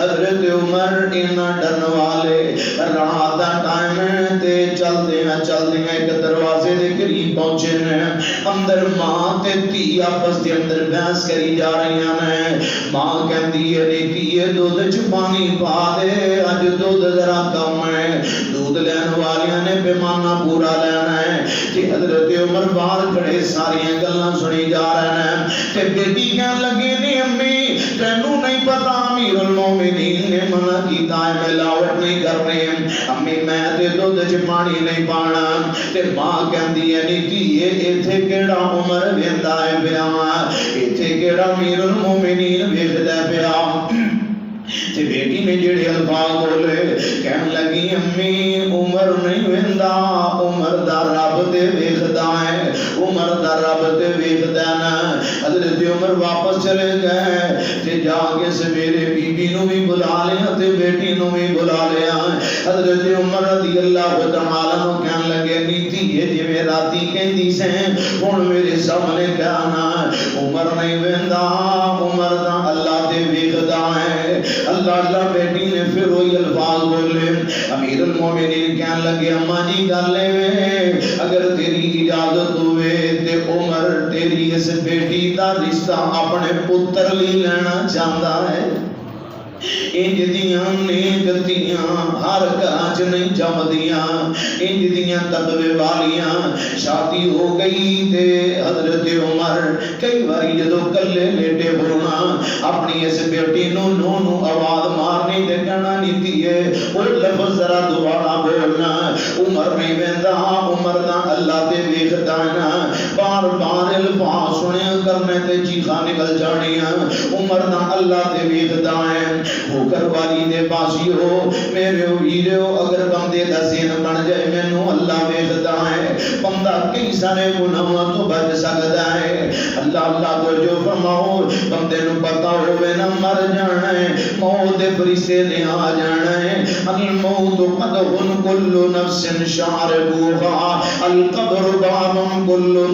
حضرت عمر انہاں ڈرن والے رات دا ٹائم تے چلدے ایک دروازے دے قریب پہنچے نے اندر ماں تے دھی آپس دے اندر بحث کری جا رہی ہیں ماں کہندی ہے نیکی دودھ چ پانی پا دے اج دودھ ذرا کم ہے دودھ لین والیاں نے پیمانہ پورا لینا ہے کہ حضرت عمر باہر کھڑے ساری گلاں سنی جا رہے ہیں تے بیٹی کہن لگی نہیں امی تینوں نہیں پتا امیر المومنین نے منع کیتا ہے ملاوٹ نہیں کرنی امی میں تے دودھ چ پانی نہیں پانا تے ماں کہندی ہے نیکی ایتھے کیڑا عمر ویندا ہے پیا ایتھے کیڑا امیر المومنین ویکھدا پیا تے بیٹی نے جڑے الفاظ بولے کہن لگی امی عمر نہیں ویندا عمر دا رب تے ویکھدا ہے عمر دا رب تے ویکھدا نا حضرت عمر واپس چلے گئے تے جا کے سویرے بی بی نو بھی بلا لیا تے بیٹی نو بھی بلا لیا حضرت عمر رضی اللہ تعالی عنہ کہن لگے نیتی یہ جویں راتی کہندی سے ہن میرے سامنے کہنا عمر نہیں ویندا عمر دا اللہ تے ویکھدا ہے اللہ بیٹی نے پھر وہی الفاظ بولے امیر المومنین کہنے لگے اماں جی گل ہے اگر تیری اجازت ہوئے تے عمر تیری اس بیٹی دا رشتہ اپنے پتر لی لینا چاہتا ہے انج دیاں نیکتیاں ہر گھر چ نہیں جمدیاں انج دیاں تقوی والیاں شادی ہو گئی تے حضرت عمر کئی باری جدو کلے لیٹے بولنا اپنی اس بیٹی نو آواز مارنی تے کہنا نیتی ہے او لفظ ذرا دوبارہ بولنا عمر نہیں ویندا عمر دا اللہ تے ویکھدا نا بار بار الفاظ سنیا کرنے تے چیخاں نکل جانیاں عمر دا اللہ تے ویکھدا ہے ہو کر والی دے پاسی ہو میرے ویرو اگر بندے دا سین بن جائے مینوں اللہ ویکھدا ہے بندہ کئی سارے گناہاں تو بچ سکدا ہے اللہ تو جو فرماؤ بندے نو پتہ ہوے نہ مر جانا ہے موت دے فرشتے نے آ جانا ہے الموت قدح کل نفس شاربوها القبر باب کل